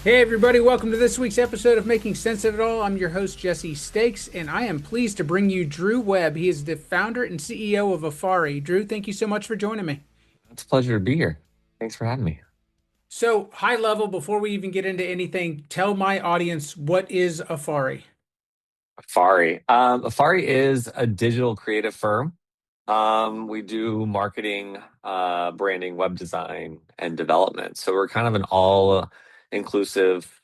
Hey, everybody, welcome to this week's episode of Making Sense of It All. I'm your host, Jesse Stakes, and I am pleased to bring you Drew Webb. He is the founder and CEO of Affari. Drew, thank you so much for joining me. It's a pleasure to be here. Thanks for having me. So, high level, before we even get into anything, tell my audience what is Affari? Affari. Affari is a digital creative firm. We do marketing, branding, web design, and development. So we're kind of an all-inclusive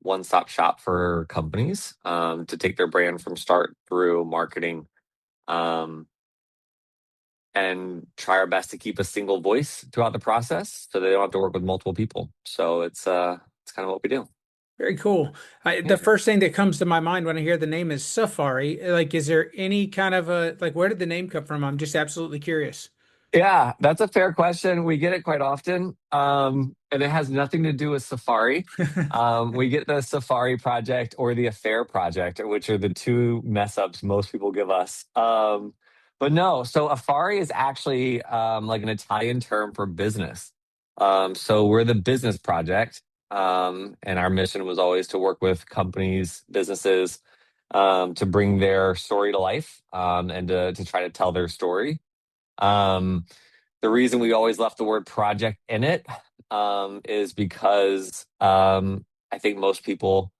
one-stop shop for companies to take their brand from start through marketing um, and try our best to keep a single voice throughout the process so they don't have to work with multiple people. So it's kind of what we do. Very cool. Yeah. The first thing that comes to my mind when I hear the name is Safari. Like, is there any kind of where did the name come from? I'm just absolutely curious. Yeah, that's a fair question. We get it quite often. And it has nothing to do with Safari. We get the Safari project or the Affair project, which are the two mess ups most people give us. But no, so Affari is actually like an Italian term for business. So we're the business project. And our mission was always to work with companies, businesses, to bring their story to life, and to try to tell their story. Um, the reason we always left the word project in it is because I think most people,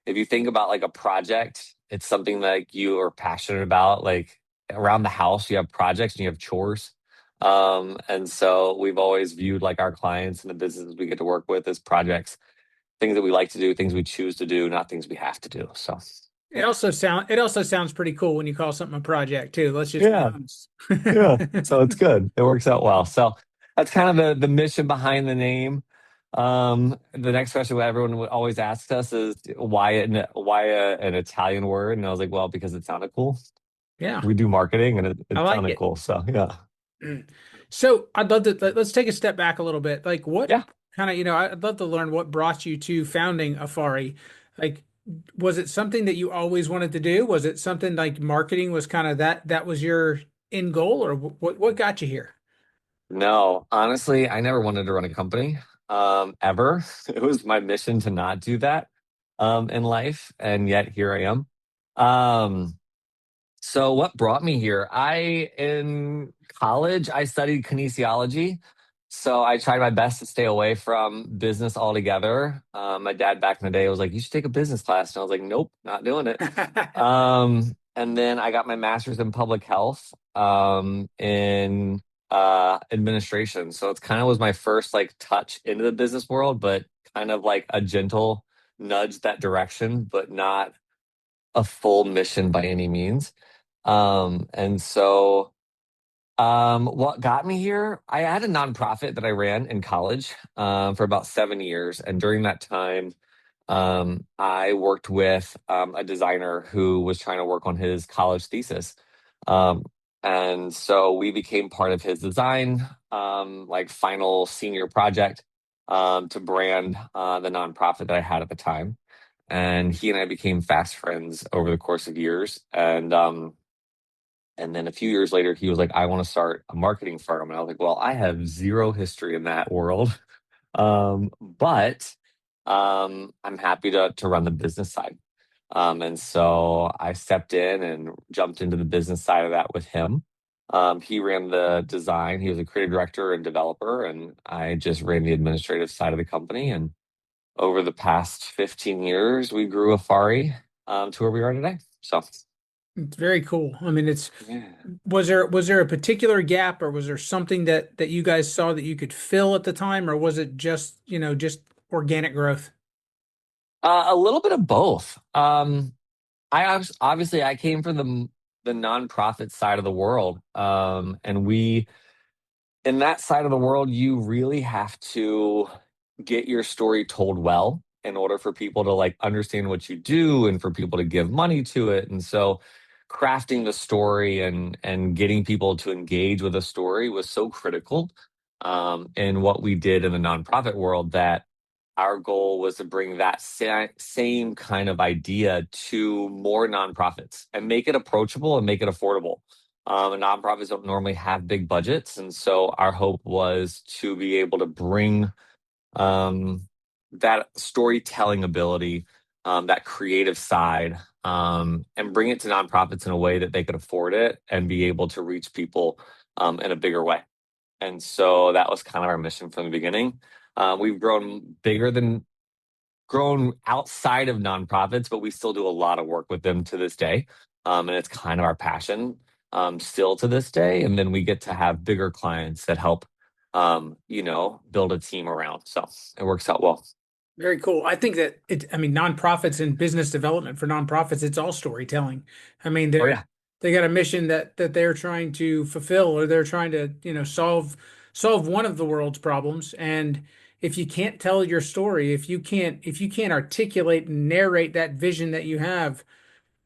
if you think about like a project, it's something that you are passionate about. Like around the house, you have projects and you have chores. And so we've always viewed like our clients and the businesses we get to work with as projects, things that we like to do, things we choose to do, not things we have to do. So, yeah. It also sounds pretty cool when you call something a project too. Let's just be Yeah. honest. Yeah. So it's good. It works out well. So that's kind of the mission behind the name. The next question everyone would always ask us is why an Italian word? And I was like, well, because it sounded cool. Yeah, We do marketing and I it like sounded it. cool. So yeah. So I'd love to let's take a step back a little bit. Like what Yeah. kind of, I'd love to learn what brought you to founding Afari. Like, was it something that you always wanted to do? Was it something like marketing was kind of that was your end goal, or what got you here? No, honestly, I never wanted to run a company ever. It was my mission to not do that in life. And yet here I am. Um, So what brought me here? In college, I studied kinesiology. So I tried my best to stay away from business altogether. My dad back in the day was like, you should take a business class. And I was like, nope, not doing it. And then I got my master's in public health, in administration. So it's kind of was my first like touch into the business world, but kind of like a gentle nudge that direction, but not a full mission by any means. What got me here? I had a nonprofit that I ran in college for about 7 years, and during that time, I worked with a designer who was trying to work on his college thesis, um, and so we became part of his design, like final senior project to brand the nonprofit that I had at the time. And he and I became fast friends over the course of years, and then a few years later, he was like, I want to start a marketing firm. And I was like, well, I have zero history in that world. But I'm happy to run the business side. And so I stepped in and jumped into the business side of that with him. He ran the design, he was a creative director and developer, and I just ran the administrative side of the company. And over the past 15 years, we grew Afari to where we are today. So, It's very cool. I mean, it's yeah. was there a particular gap, or was there something that you guys saw that you could fill at the time, or was it just organic growth? A little bit of both. Obviously I came from the nonprofit side of the world, and we in that side of the world you really have to get your story told well in order for people to like understand what you do and for people to give money to it. And so crafting the story and getting people to engage with a story was so critical in what we did in the nonprofit world that our goal was to bring that same kind of idea to more nonprofits and make it approachable and make it affordable. And nonprofits don't normally have big budgets, and so our hope was to be able to bring um, that storytelling ability, that creative side, and bring it to nonprofits in a way that they could afford it and be able to reach people in a bigger way. And so that was kind of our mission from the beginning. We've grown outside of nonprofits, but we still do a lot of work with them to this day. And it's kind of our passion still to this day. And then we get to have bigger clients that help, build a team around. So it works out well. Very cool. I think that I mean, nonprofits and business development for nonprofits, it's all storytelling. I mean, Oh, yeah. they got a mission that they're trying to fulfill, or they're trying to, solve one of the world's problems. And if you can't tell your story, if you can't articulate and narrate that vision that you have,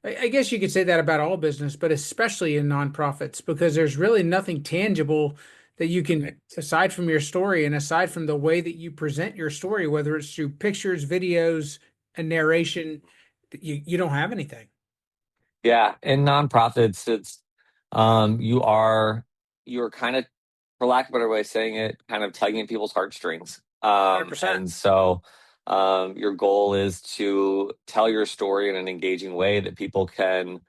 I guess you could say that about all business, but especially in nonprofits, because there's really nothing tangible that you can, aside from your story and aside from the way that you present your story, whether it's through pictures, videos, and narration, you don't have anything. Yeah, in nonprofits, it's you are you're kind of, for lack of a better way of saying it, kind of tugging at people's heartstrings. 100%. And so your goal is to tell your story in an engaging way that people can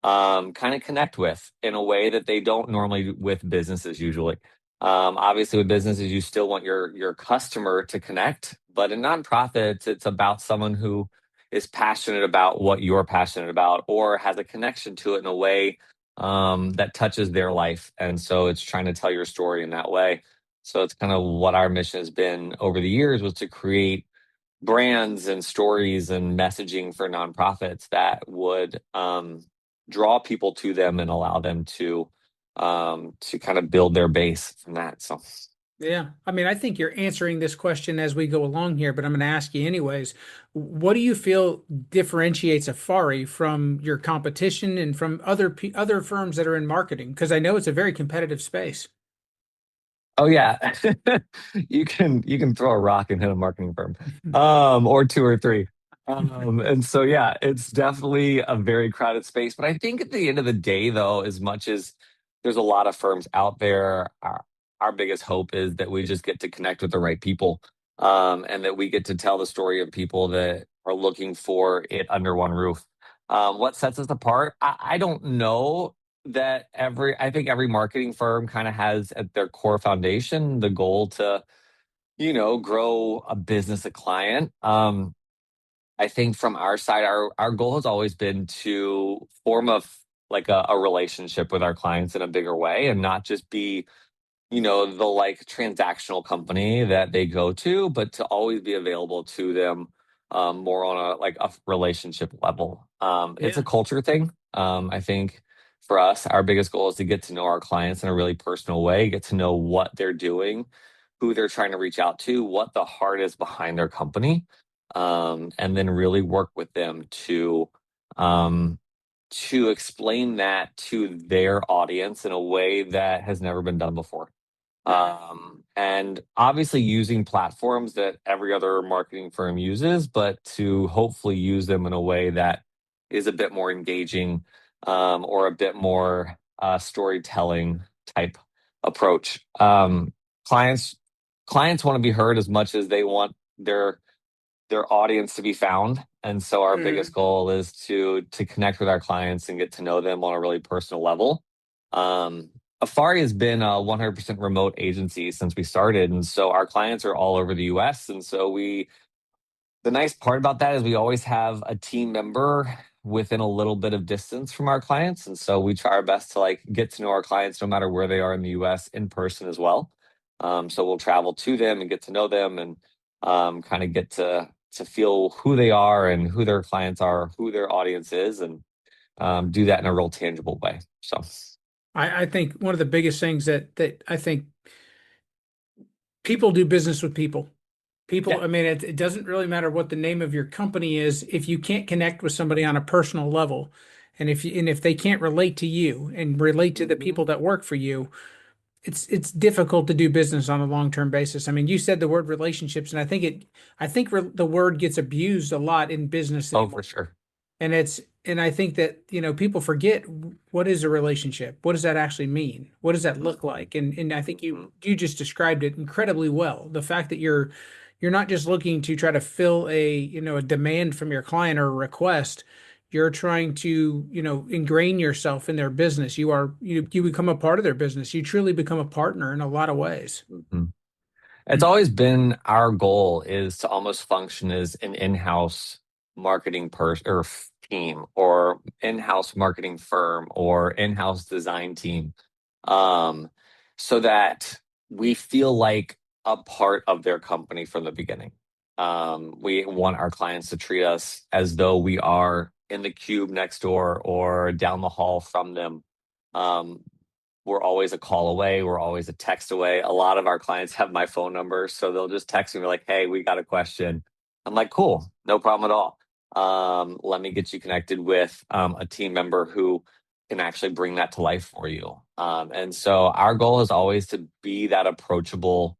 kind of connect with in a way that they don't normally with businesses usually. Obviously, with businesses, you still want your customer to connect, but in nonprofits, it's about someone who is passionate about what you're passionate about or has a connection to it in a way that touches their life. And so it's trying to tell your story in that way. So it's kind of what our mission has been over the years, was to create brands and stories and messaging for nonprofits that would draw people to them and allow them to kind of build their base from that. So Yeah. I mean, I think you're answering this question as we go along here, but I'm going to ask you anyways. What do you feel differentiates Affari from your competition and from other firms that are in marketing? Because I know it's a very competitive space. oh yeah, you can throw a rock and hit a marketing firm, or two or three. And so yeah, it's definitely a very crowded space. But I think at the end of the day, though, as much as there's a lot of firms out there, our biggest hope is that we just get to connect with the right people, and that we get to tell the story of people that are looking for it under one roof. What sets us apart? I don't know that I think every marketing firm kind of has at their core foundation the goal to, grow a business, a client. I think from our side, our goal has always been to form like a relationship with our clients in a bigger way and not just be, the like transactional company that they go to, but to always be available to them more on a relationship level. It's a Yeah. culture thing. I think for us, our biggest goal is to get to know our clients in a really personal way, get to know what they're doing, who they're trying to reach out to, what the heart is behind their company, and then really work with them um, to explain that to their audience in a way that has never been done before. And obviously using platforms that every other marketing firm uses, but to hopefully use them in a way that is a bit more engaging, or a bit more storytelling type approach. Clients clients want to be heard as much as they want their audience to be found. And so our biggest Mhm. goal is to connect with our clients and get to know them on a really personal level. Um, Affari has been a 100% remote agency since we started, and so our clients are all over the U.S. And so the nice part about that is we always have a team member within a little bit of distance from our clients, and so we try our best to like get to know our clients no matter where they are in the U.S. in person as well. So we'll travel to them and get to know them and kind of get to feel who they are and who their clients are, who their audience is, and do that in a real tangible way. So I think one of the biggest things that I think people do business with people. People, yeah. I mean, it doesn't really matter what the name of your company is if you can't connect with somebody on a personal level, and if they can't relate to you and relate to the Mhm. people that work for you, it's difficult to do business on a long-term basis. I mean, you said the word relationships, and I think the word gets abused a lot in business Oh, for anymore. sure. And I think that, people forget, what is a relationship? What does that actually mean? What does that look like? And I think Mhm. you just described it incredibly well. The fact that you're not just looking to try to fill a demand from your client or a request. You're trying to, ingrain yourself in their business. You become a part of their business. You truly become a partner in a lot of ways. Mhm. It's always been our goal is to almost function as an in-house marketing person or team or in-house marketing firm or in-house design team. Um, so that we feel like a part of their company from the beginning. We want our clients to treat us as though we are in the cube next door or down the hall from them. Um, we're always a call away. We're always a text away. A lot of our clients have my phone number, so they'll just text me like, "Hey, we got a question." I'm like, "Cool, no problem at all. Let me get you connected with a team member who can actually bring that to life for you." And so our goal is always to be that approachable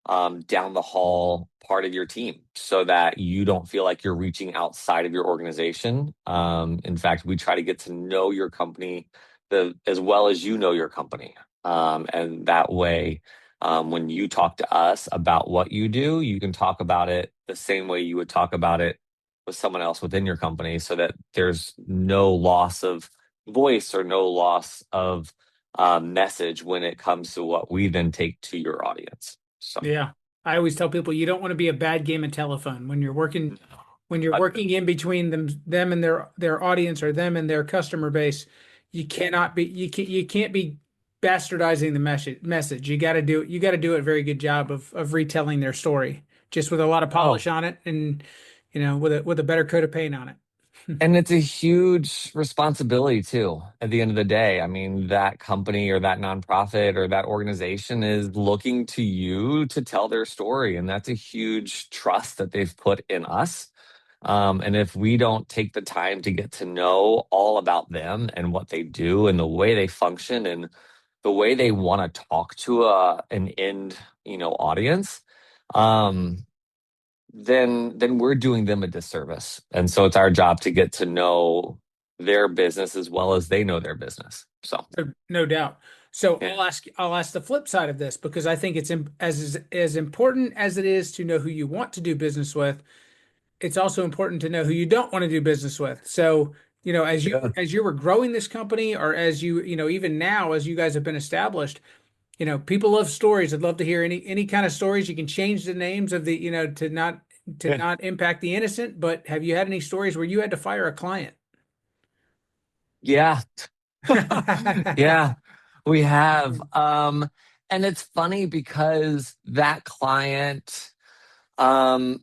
down the hall part of your team so that you don't feel like you're reaching outside of your organization. In fact, we try to get to know your company as well as you know your company. And that way, when you talk to us about what you do, you can talk about it the same way you would talk about it with someone else within your company so that there's no loss of voice or no loss of message when it comes to what we then take to your audience. So, Yeah. I always tell people you don't want to be a bad game of telephone no, when you're I- working in between them and their audience or them and their customer base. You can't be bastardizing the message. You got to do a very good job of retelling their story just with a lot of oh, polish on it and with a better coat of paint on it. and it's a huge responsibility too, at the end of the day. I mean, that company or that nonprofit or that organization is looking to you to tell their story. And that's a huge trust that they've put in us. And if we don't take the time to get to know all about them and what they do and the way they function and the way they want to talk to an end, audience, um, then we're doing them a disservice. And so it's our job to get to know their business as well as they know their business. So No doubt. So yeah. I'll ask the flip side of this because I think as important as it is to know who you want to do business with, it's also important to know who you don't want to do business with. So, as you Yeah. as you were growing this company or as even now as you guys have been established, people love stories. I'd love to hear any kind of stories. You can change the names of Yeah. to not impact the innocent, but have you had any stories where you had to fire a client? Yeah. Yeah, we have. And it's funny because that client, um,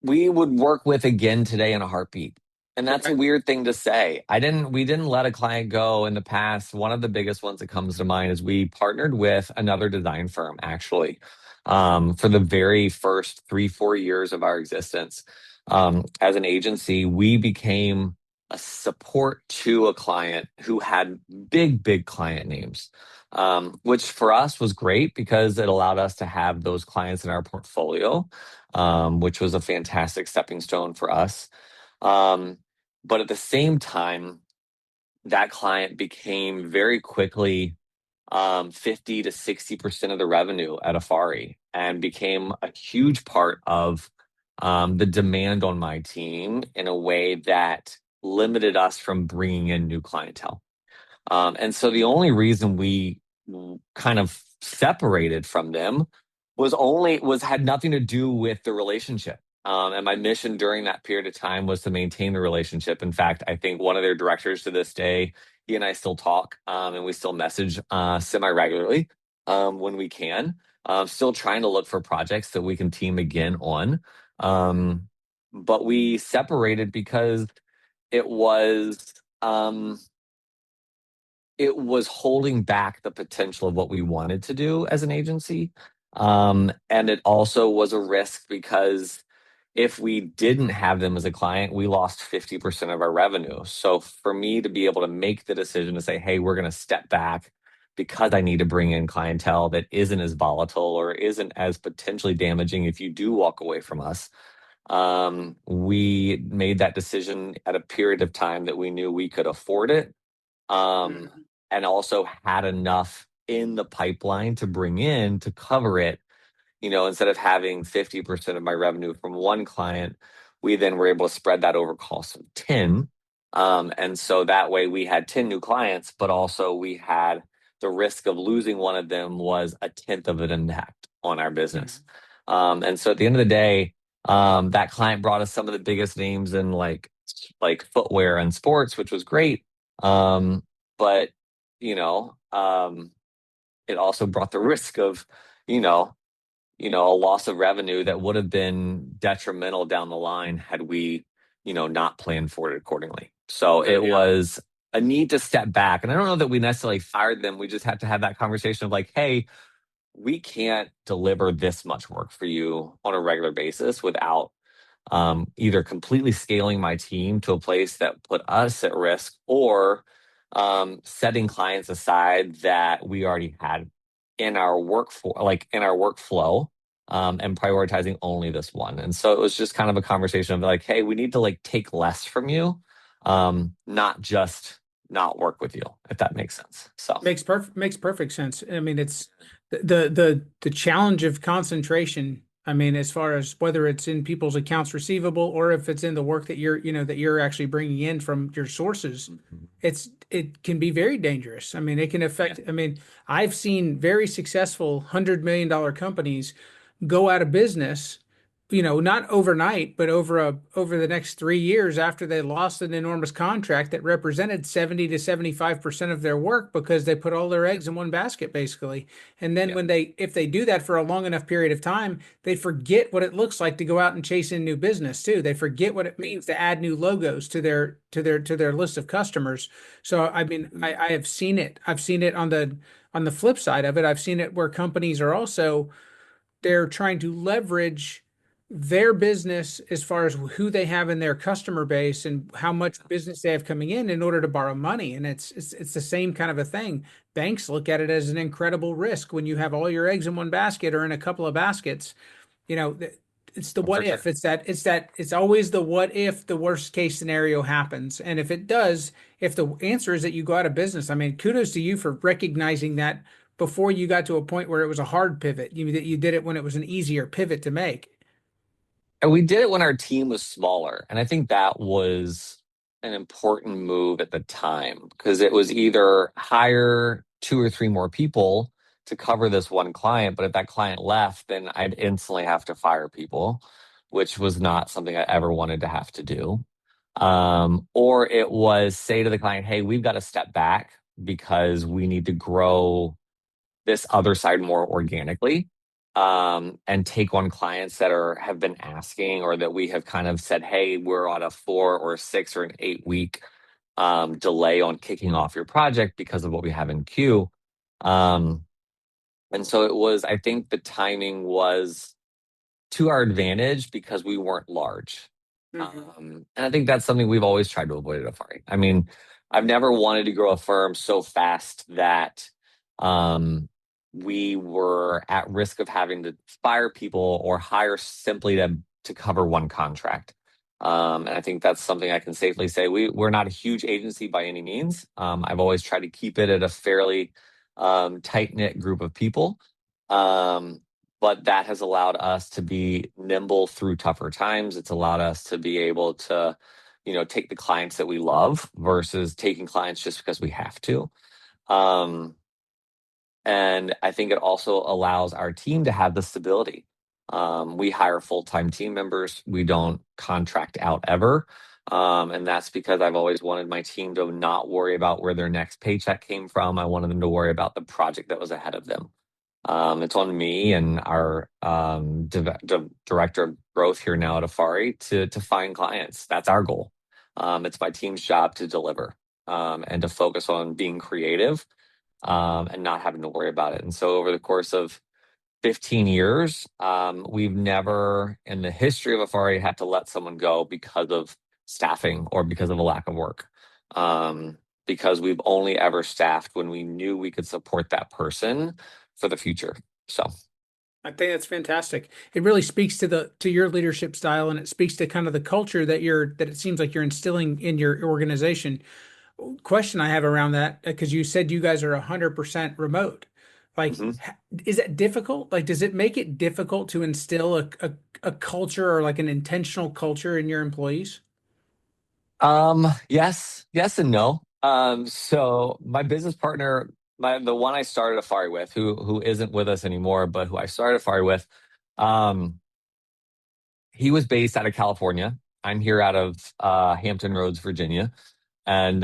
we would work with again today in a heartbeat. And that's a Okay. weird thing to say. We didn't let a client go in the past. One of the biggest ones that comes to mind is we partnered with another design firm, actually, for the very first 3, 4 years of our existence. As an agency, we became a support to a client who had big, big client names, which for us was great because it allowed us to have those clients in our portfolio, which was a fantastic stepping stone for us. Um, but at the same time, that client became very quickly 50 to 60% of the revenue at Affari and became a huge part of the demand on my team in a way that limited us from bringing in new clientele. And so the only reason we kind of separated from them was had nothing to do with the relationship. And my mission during that period of time was to maintain the relationship. In fact, I think one of their directors to this day, he and I still talk, and we still message semi regularly when we can. Still trying to look for projects that we can team again on. Um, but we separated because it was. It was holding back the potential of what we wanted to do as an agency. And it also was a risk because if we didn't have them as a client, we lost 50% of our revenue. So for me to be able to make the decision to say, hey, we're going to step back because I need to bring in clientele that isn't as volatile or isn't as potentially damaging if you do walk away from us. We made that decision at a period of time that we knew we could afford it, um, Mhm. and also had enough in the pipeline to bring in to cover it instead of having 50% of my revenue from one client, we then were able to spread that over costs of 10. And so that way we had 10 new clients, but also we had the risk of losing one of them was a tenth of an impact on our business. Mhm. And so at the end of the day, that client brought us some of the biggest names in like footwear and sports, which was great. But you know, um, it also brought the risk of, you know, a loss of revenue that would have been detrimental down the line had we, not planned for it accordingly. So Oh it yeah. was a need to step back. And I don't know that we necessarily fired them. We just had to have that conversation of like, hey, we can't deliver this much work for you on a regular basis without either completely scaling my team to a place that put us at risk or setting clients aside that we already had in our like in our workflow, and prioritizing only this one. And so it was just kind of a conversation of like, hey, we need to like take less from you, not just not work with you, if that makes sense. So Makes perfect sense. I mean, it's the challenge of concentration. I mean, as far as whether it's in people's accounts receivable or if it's in the work that you're actually bringing in from your sources, it can be very dangerous. I mean, it can yeah, affect. I mean, I've seen very successful $100 million companies go out of business, not overnight, but over the next 3 years after they lost an enormous contract that represented 70 to 75% of their work because they put all their eggs in one basket, basically. And then yeah, if they do that for a long enough period of time, they forget what it looks like to go out and chase in new business too. They forget what it means to add new logos to their list of customers. So I mean, I have seen it. I've seen it on the flip side of it. I've seen it where companies are also they're trying to leverage their business as far as who they have in their customer base and how much business they have coming in order to borrow money. And it's the same kind of a thing. Banks look at it as an incredible risk when you have all your eggs in one basket or in a couple of baskets. You know, it's the what for if. sure. It's always the what if the worst case scenario happens. And if it does, if the answer is that you go out of business, I mean, kudos to you for recognizing that before you got to a point where it was a hard pivot. You did it when it was an easier pivot to make. And we did it when our team was smaller. And I think that was an important move at the time because it was either hire two or three more people to cover this one client. But if that client left, then I'd instantly have to fire people, which was not something I ever wanted to have to do. Or it was say to the client, hey, we've got to step back because we need to grow this other side more organically, and take on clients that have been asking or that we have kind of said, hey, we're on a 4 or 6 or an 8 week delay on kicking off your project because of what we have in queue. Um, and so it was, I think the timing was to our advantage because we weren't large. Mhm. And I think that's something we've always tried to avoid at Affari. I mean, I've never wanted to grow a firm so fast that um, we were at risk of having to fire people or hire simply to cover one contract. And I think that's something I can safely say. We're not a huge agency by any means. I've always tried to keep it at a fairly tight knit group of people. Um, but that has allowed us to be nimble through tougher times. It's allowed us to be able to, take the clients that we love versus taking clients just because we have to. Um, and I think it also allows our team to have the stability. We hire full-time team members. We don't contract out ever. And that's because I've always wanted my team to not worry about where their next paycheck came from. I wanted them to worry about the project that was ahead of them. It's on me and our director of growth here now at Affari to find clients. That's our goal. It's my team's job to deliver, and to focus on being creative, and not having to worry about it. And so over the course of 15 years, we've never in the history of Affari had to let someone go because of staffing or because of a lack of work. Because we've only ever staffed when we knew we could support that person for the future. So I think that's fantastic. It really speaks to your leadership style, and it speaks to kind of the culture that it seems like you're instilling in your organization. Question I have around that, because you said you guys are 100% remote. Like, Mhm. is that difficult? Like, does it make it difficult to instill a culture or like an intentional culture in your employees? Yes and no. So my business partner, the one I started Affari with, who isn't with us anymore, but who I started Affari with, um, he was based out of California. I'm here out of Hampton Roads, Virginia, and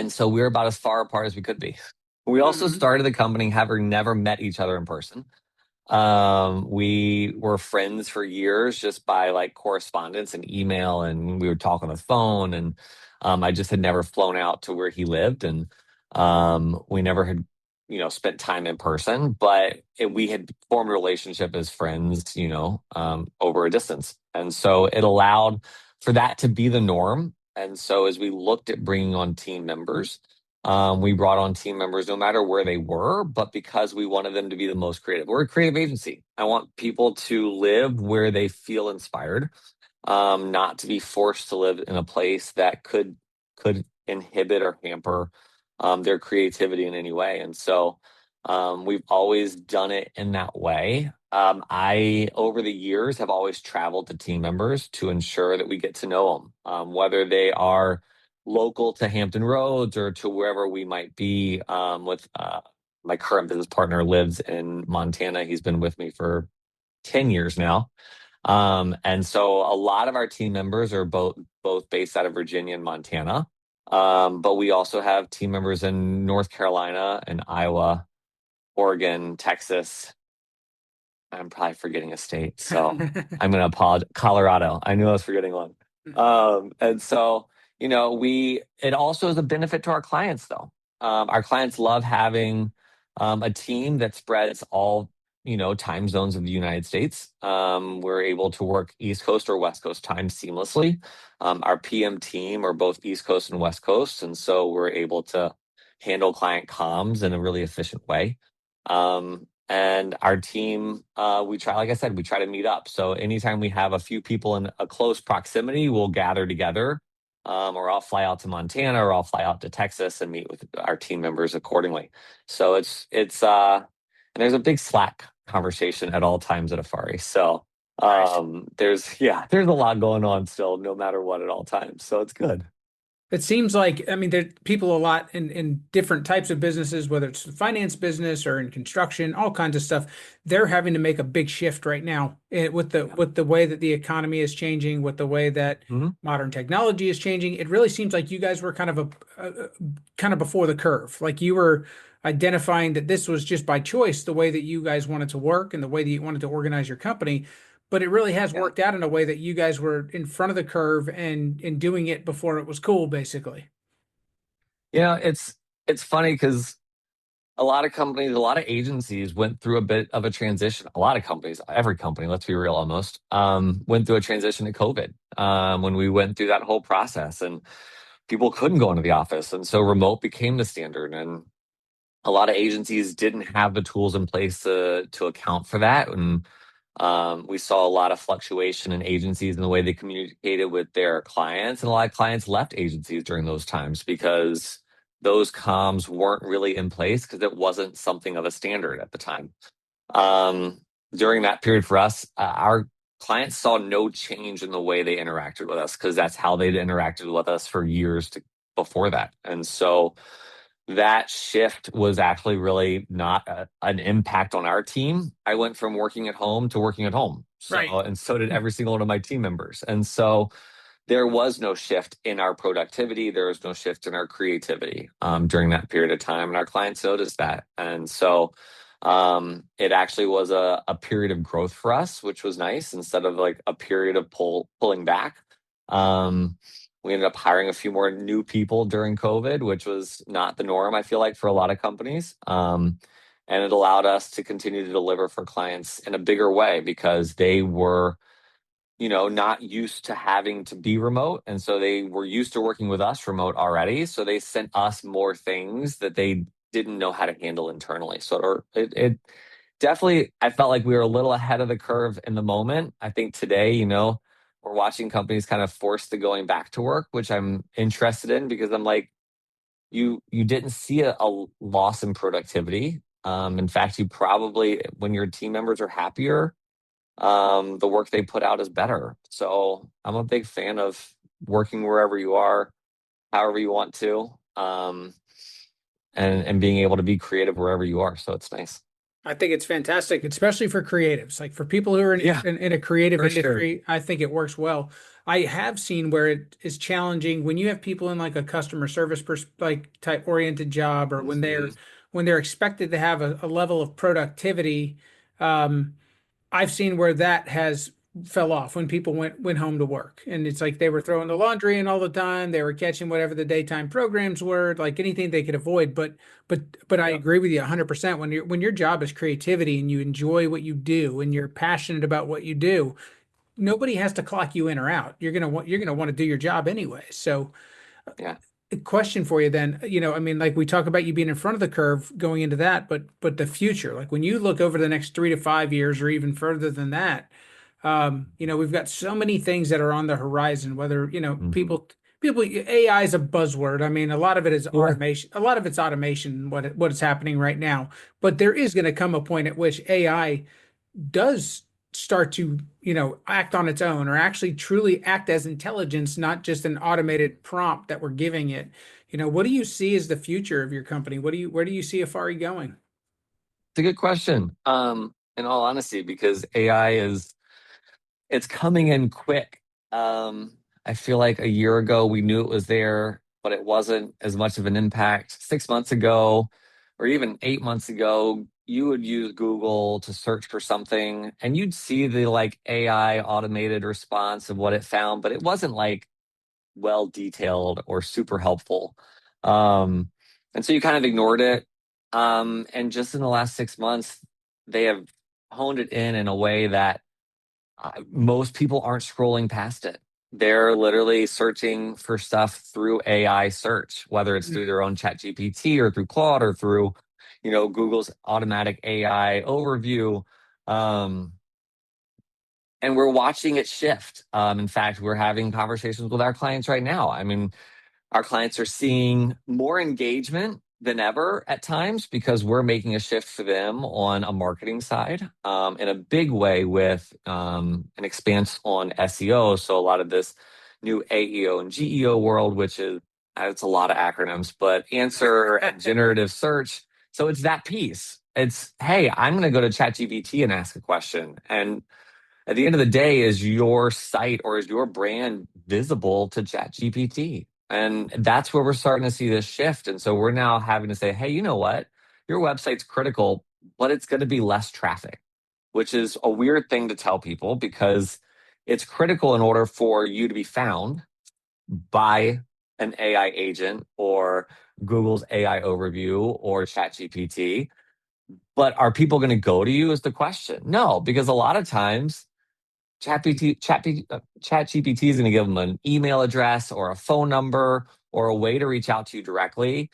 so we were about as far apart as we could be. We also Hmm. started the company having never met each other in person. We were friends for years just by like correspondence and email, and we would talk on the phone. And I just had never flown out to where he lived, and we never had, spent time in person. But we had formed a relationship as friends, over a distance, and so it allowed for that to be the norm. And so as we looked at bringing on team members, we brought on team members no matter where they were, but because we wanted them to be the most creative. We're a creative agency. I want people to live where they feel inspired, not to be forced to live in a place that could inhibit or hamper their creativity in any way. And so we've always done it in that way. I, over the years, have always traveled to team members to ensure that we get to know them, whether they are local to Hampton Roads or to wherever we might be. With my current business partner lives in Montana. He's been with me for 10 years now. And so a lot of our team members are both based out of Virginia and Montana. But we also have team members in North Carolina and Iowa, Oregon, Texas. I'm probably forgetting a state, so I'm going to apologize. Colorado. I knew I was forgetting one. And so, it also is a benefit to our clients, though. Our clients love having a team that spreads all, time zones of the United States. We're able to work East Coast or West Coast time seamlessly. Our PM team are both East Coast and West Coast, and so we're able to handle client comms in a really efficient way. And our team, we try, like I said, we try to meet up. So anytime we have a few people in a close proximity, we'll gather together. Or I'll fly out to Montana or I'll fly out to Texas and meet with our team members accordingly. So and there's a big Slack conversation at all times at Afari. So Nice. there's a lot going on still, no matter what at all times. So it's good. It seems like, I mean, there people a lot in different types of businesses, whether it's finance business or in construction, all kinds of stuff. They're having to make a big shift right now with Yeah. the way that the economy is changing, with the way that Mhm. modern technology is changing. It really seems like you guys were kind of kind of before the curve. Like you were identifying that this was just by choice, the way that you guys wanted to work and the way that you wanted to organize your company. But it really has Yeah. worked out in a way that you guys were in front of the curve and doing it before it was cool, basically. It's funny because a lot of companies, a lot of agencies went through a bit of a transition. A lot of companies, every company, let's be real, almost, went through a transition to COVID, when we went through that whole process and people couldn't go into the office. And so remote became the standard. And a lot of agencies didn't have the tools in place to account for that. And we saw a lot of fluctuation in agencies and the way they communicated with their clients. And a lot of clients left agencies during those times because those comms weren't really in place because it wasn't something of a standard at the time. Um, During that period for us, our clients saw no change in the way they interacted with us because that's how they'd interacted with us for years before that. And so that shift was actually really not an impact on our team. I went from working at home to working at home. Right. And so did every single one of my team members. And so there was no shift in our productivity. There was no shift in our creativity during that period of time. And our clients noticed that. And so it actually was a period of growth for us, which was nice instead of like a period of pulling back. Um, we ended up hiring a few more new people during COVID, which was not the norm, I feel like, for a lot of companies. And it allowed us to continue to deliver for clients in a bigger way because they were, not used to having to be remote. And so they were used to working with us remote already. So they sent us more things that they didn't know how to handle internally. So it definitely, I felt like we were a little ahead of the curve in the moment. I think today, we're watching companies kind of forced to going back to work, which I'm interested in because I'm like, you didn't see a loss in productivity. In fact, you probably, when your team members are happier, the work they put out is better. So I'm a big fan of working wherever you are, however you want to, and being able to be creative wherever you are. So it's nice. I think it's fantastic, especially for creatives. Like for people who are Yeah, in a creative for sure. industry, I think it works well. I have seen where it is challenging when you have people in like a customer service like type oriented job, or Mhm. when they're expected to have a level of productivity. Um, I've seen where that has fell off when people went home to work, and it's like they were throwing the laundry in all the time. They were catching whatever the daytime programs were, like anything they could avoid. But I Yep. agree with you 100%. When your job is creativity and you enjoy what you do and you're passionate about what you do, nobody has to clock you in or out. You're gonna want to do your job anyway. So Yeah. a question for you then, I mean, like we talk about you being in front of the curve going into that, but the future, like when you look over the next 3 to 5 years or even further than that, we've got so many things that are on the horizon, whether, Hmm. AI is a buzzword. I mean, a lot of it is Yeah. automation. A lot of it's automation, what is happening right now. But there is going to come a point at which AI does start to, act on its own or actually truly act as intelligence, not just an automated prompt that we're giving it. What do you see as the future of your company? Where do you see Afari going? It's a good question. In all honesty, because AI is it's coming in quick. I feel like a year ago we knew it was there, but it wasn't as much of an impact. 6 months ago, or even 8 months ago, you would use Google to search for something and you'd see the like AI automated response of what it found, but it wasn't like well detailed or super helpful. Um, and so you kind of ignored it. And just in the last 6 months, they have honed it in a way that most people aren't scrolling past it. They're literally searching for stuff through AI search, whether it's through their own chat GPT or through Claude or through, Google's automatic AI overview. Um, and we're watching it shift. In fact, we're having conversations with our clients right now. I mean, our clients are seeing more engagement than ever at times because we're making a shift for them on a marketing side in a big way with an expanse on SEO. So a lot of this new AEO and GEO world, which is it's a lot of acronyms, but answer and generative search. So it's that piece. It's, hey, I'm going to go to ChatGPT and ask a question. And at the end of the day, is your site or is your brand visible to ChatGPT? And that's where we're starting to see this shift. And so we're now having to say, hey, you know what? Your website's critical, but it's going to be less traffic, which is a weird thing to tell people because it's critical in order for you to be found by an AI agent or Google's AI overview or ChatGPT. But are people going to go to you is the question. No, because a lot of times ChatGPT is going to give them an email address or a phone number or a way to reach out to you directly,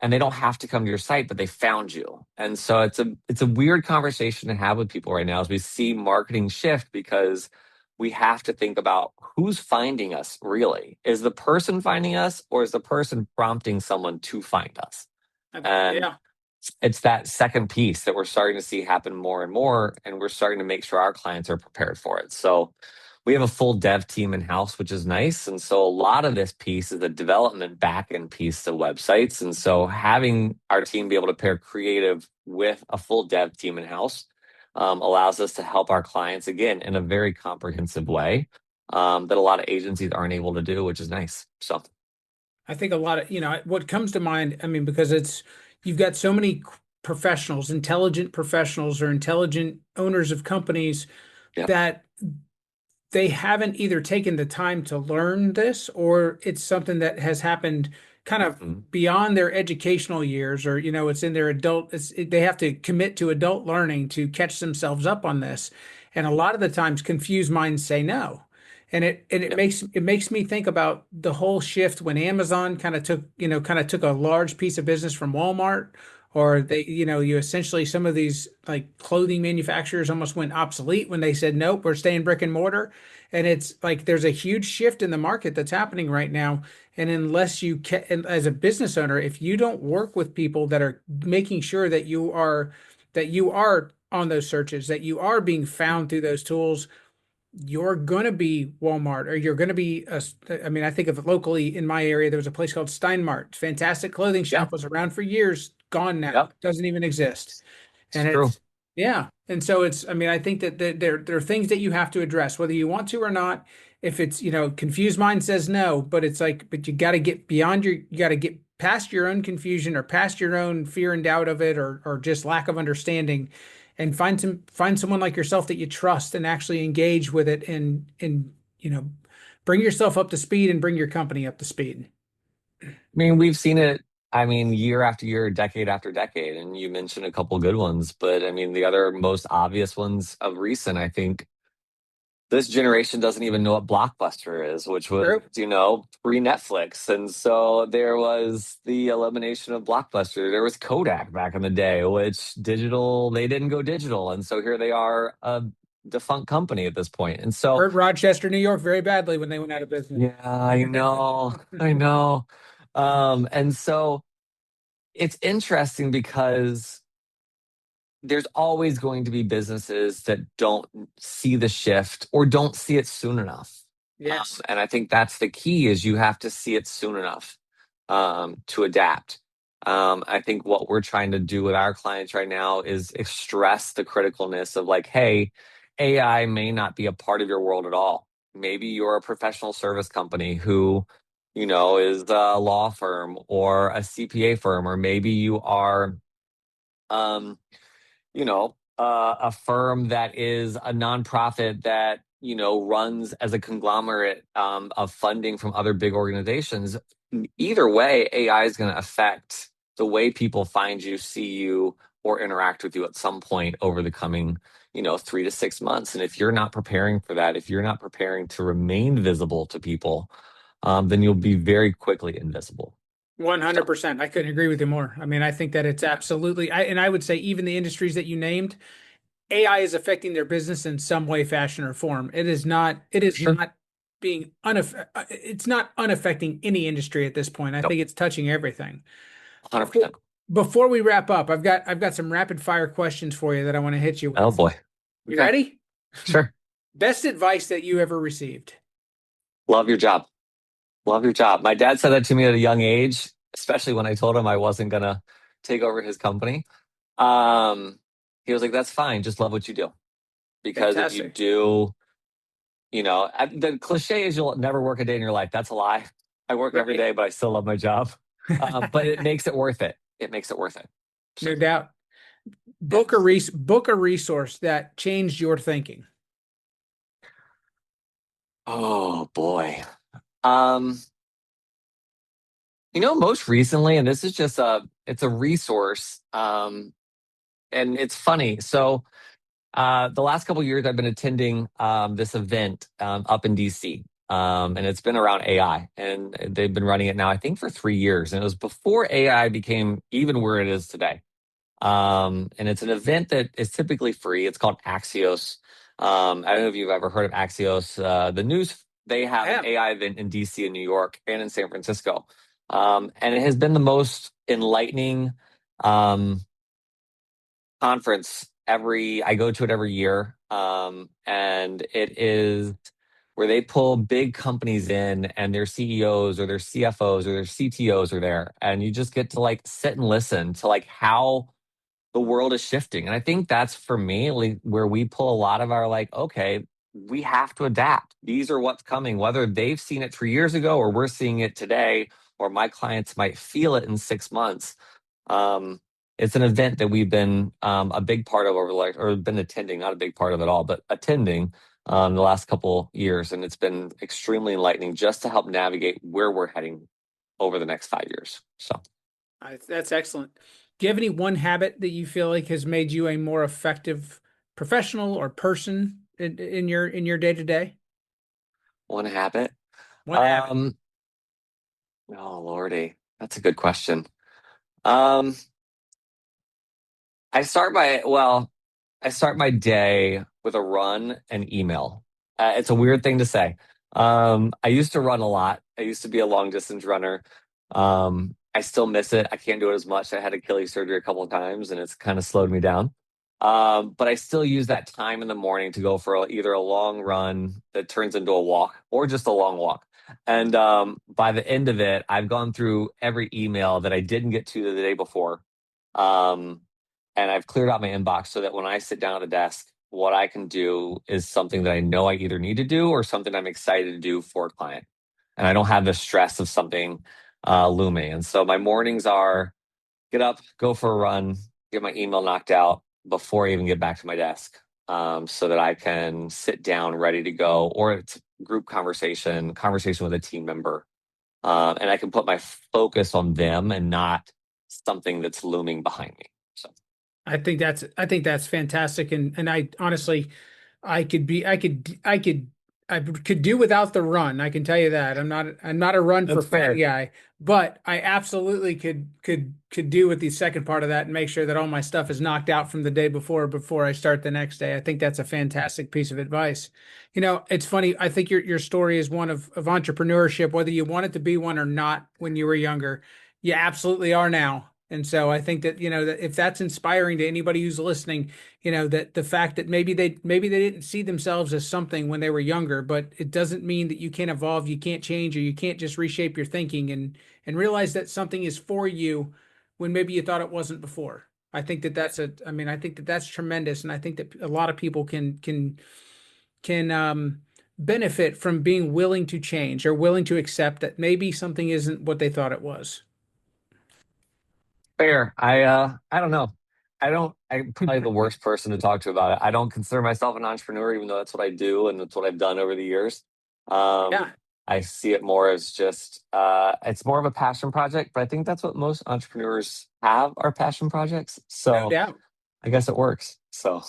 and they don't have to come to your site, but they found you. And so it's a weird conversation to have with people right now as we see marketing shift because we have to think about who's finding us really. Is the person finding us, or is the person prompting someone to find us? And Yeah. it's that second piece that we're starting to see happen more and more, and we're starting to make sure our clients are prepared for it. So we have a full dev team in house, which is nice. And so a lot of this piece is a development backend piece to websites. And so having our team be able to pair creative with a full dev team in house allows us to help our clients again in a very comprehensive way that a lot of agencies aren't able to do, which is nice. So I think a lot of, what comes to mind, I mean, because you've got so many professionals, intelligent professionals or intelligent owners of companies yeah. that they haven't either taken the time to learn this, or it's something that has happened kind of Mhm. beyond their educational years, or it's in their they have to commit to adult learning to catch themselves up on this. And a lot of the times confused minds say no. And it Yep. makes me think about the whole shift when Amazon kind of took a large piece of business from Walmart, or they, you essentially some of these like clothing manufacturers almost went obsolete when they said, nope, we're staying brick and mortar. And it's like there's a huge shift in the market that's happening right now. And unless and as a business owner, if you don't work with people that are making sure that you are on those searches, that you are being found through those tools, you're going to be Walmart or you're going to be I mean, I think of it locally in my area, there was a place called Steinmart. Fantastic clothing Yeah. shop, was around for years, gone now, Yep. doesn't even exist. It's And true. it's, yeah. And so I mean, I think that there are things that you have to address, whether you want to or not. If it's, confused mind says no, but it's like, but you got to get beyond you got to get past your own confusion or past your own fear and doubt of it, or just lack of understanding, and find someone like yourself that you trust and actually engage with it, and, bring yourself up to speed and bring your company up to speed. Mean, we've seen it, I mean, year after year, decade after decade, and you mentioned a couple good ones, but I mean, the other most obvious ones of recent, I think this generation doesn't even know what Blockbuster is, which was, True. pre-Netflix. And so there was the elimination of Blockbuster. There was Kodak back in the day, which they didn't go digital. And so here they are, a defunct company at this point. And so, Hurt Rochester, New York very badly when they went out of business. yeah, I know, I know. And so it's interesting because there's always going to be businesses that don't see the shift or don't see it soon enough. Yes. And I think that's the key is you have to see it soon enough to adapt. I think what we're trying to do with our clients right now is stress the criticalness of like, hey, AI may not be a part of your world at all. Maybe you're a professional service company who, is a law firm or a CPA firm, or maybe you are um, a firm that is a nonprofit that, runs as a conglomerate of funding from other big organizations. Either way, AI is going to affect the way people find you, see you, or interact with you at some point over the coming, 3 to 6 months. And if you're not preparing for that, if you're not preparing to remain visible to people, then you'll be very quickly invisible. So, 100%. I couldn't agree with you more. I mean, I think that it's absolutely, and I would say even the industries that you named, AI is affecting their business in some way, fashion, or form. It is sure, not it's not unaffecting any industry at this point. I nope, think it's touching everything. Before 100%. before we wrap up, I've got some rapid fire questions for you that I want to hit you Oh with. boy. You Okay, ready? sure. Best advice that you ever received? Love your job. Love your job. My dad said that to me at a young age, especially when I told him I wasn't gonna take over his company. Um, he was like, "That's fine. Just love what you do, because if you Fantastic. do, the cliche is you'll never work a day in your life. That's a lie. I work every Right. day, but I still love my job. But it makes it worth it. It makes it worth it. So, No doubt. yeah. Book a resource that changed your thinking. Oh boy. Um, most recently, and this is just it's a resource. And it's funny. So the last couple of years, I've been attending this event up in DC, and it's been around AI, and they've been running it now, I think, for 3 years, and it was before AI became even where it is today. And it's an event that is typically free. It's called Axios. I don't know if you've ever heard of Axios. The news they I have an have. AI event in DC and New York and in San Francisco, and it has been the most enlightening. Um, Conference every I go to it every year. And it is where they pull big companies in and their CEOs or their CFOs or their CTOs are there. And you just get to like sit and listen to like how the world is shifting. And I think that's for me like, where we pull a lot of our like, okay, we have to adapt. These are what's coming, whether they've seen it 3 years ago or we're seeing it today, or my clients might feel it in 6 months. Um, it's an event that we've been a big part of over the last, or been attending, not a big part of it all, but attending the last couple years. And it's been extremely enlightening just to help navigate where we're heading over the next 5 years. So, That's excellent. Do you have any one habit that you feel like has made you a more effective professional or person in your day to day? one habit. One habit. Um, oh, Lordy, that's a good question. Um, I start my well, I start my day with a run and email. It's a weird thing to say. I used to run a lot. I used to be a long distance runner. I still miss it. I can't do it as much. I had Achilles surgery a couple of times, and it's kind of slowed me down. But I still use that time in the morning to go for either a long run that turns into a walk or just a long walk. And by the end of it, I've gone through every email that I didn't get to the day before. Um, and I've cleared out my inbox so that when I sit down at the desk, what I can do is something that I know I either need to do or something I'm excited to do for a client. And I don't have the stress of something looming. And so my mornings are get up, go for a run, get my email knocked out before I even get back to my desk, so that I can sit down ready to go, or it's group conversation with a team member, and I can put my focus on them and not something that's looming behind me. So I think that's fantastic, and I honestly, I could do without the run. I can tell you that. I'm not a run for that's fat fair. guy, but I absolutely could do with the second part of that and make sure that all my stuff is knocked out from the day before I start the next day. I think that's a fantastic piece of advice. It's funny. I think your story is one of entrepreneurship, whether you wanted to be one or not when you were younger. You absolutely are now. And so I think that, that if that's inspiring to anybody who's listening, that the fact that maybe they didn't see themselves as something when they were younger, but it doesn't mean that you can't evolve, you can't change, or you can't just reshape your thinking and realize that something is for you when maybe you thought it wasn't before. I think that that's tremendous, and I think that a lot of people can benefit from being willing to change or willing to accept that maybe something isn't what they thought it was. Fair. I don't know. I'm probably the worst person to talk to about it. I don't consider myself an entrepreneur, even though that's what I do and that's what I've done over the years. Yeah, I see it more as just it's more of a passion project, but I think that's what most entrepreneurs have are passion projects. no So doubt. I guess it works. So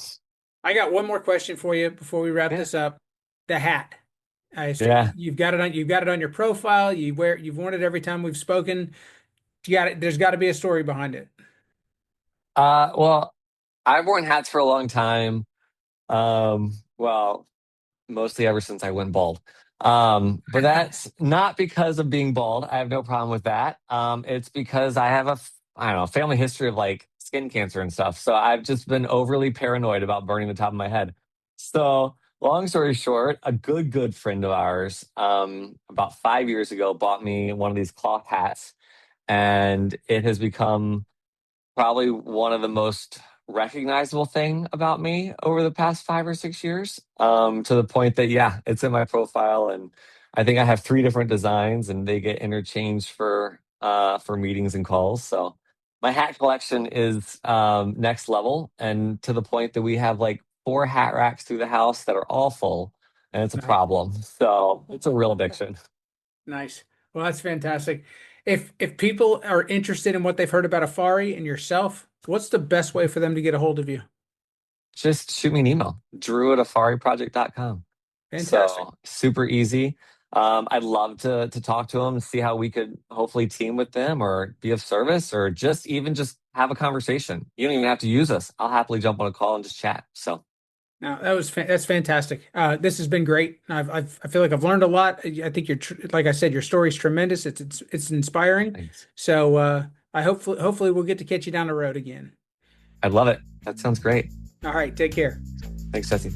I got one more question for you before we wrap yeah. this up. The hat. Yeah. You've got it on your profile. You've worn it every time we've spoken. You got it. There's got to be a story behind it. Well, I've worn hats for a long time. Well, mostly ever since I went bald. But that's not because of being bald. I have no problem with that. It's because I have I don't know, family history of like skin cancer and stuff. So I've just been overly paranoid about burning the top of my head. So long story short, a good friend of ours, about 5 years ago, bought me one of these cloth hats, and it has become probably one of the most recognizable thing about me over the past 5 or 6 years, to the point that yeah, it's in my profile, and I think I have three different designs and they get interchanged for meetings and calls. So my hat collection is next level, and to the point that we have like four hat racks through the house that are all full, and it's a Nice. problem. So it's a real addiction. Nice. Well, that's fantastic. If people are interested in what they've heard about Afari and yourself, what's the best way for them to get a hold of you? Just shoot me an email, drew@affariproject.com. Fantastic. So super easy. I'd love to talk to them and see how we could hopefully team with them or be of service or just have a conversation. You don't even have to use us. I'll happily jump on a call and just chat. So Now that's fantastic. This has been great. I feel like I've learned a lot. I think like I said, your story's tremendous. It's inspiring. thanks. So I hopefully we'll get to catch you down the road again. I'd love it. That sounds great. All right, take care. Thanks, Jesse.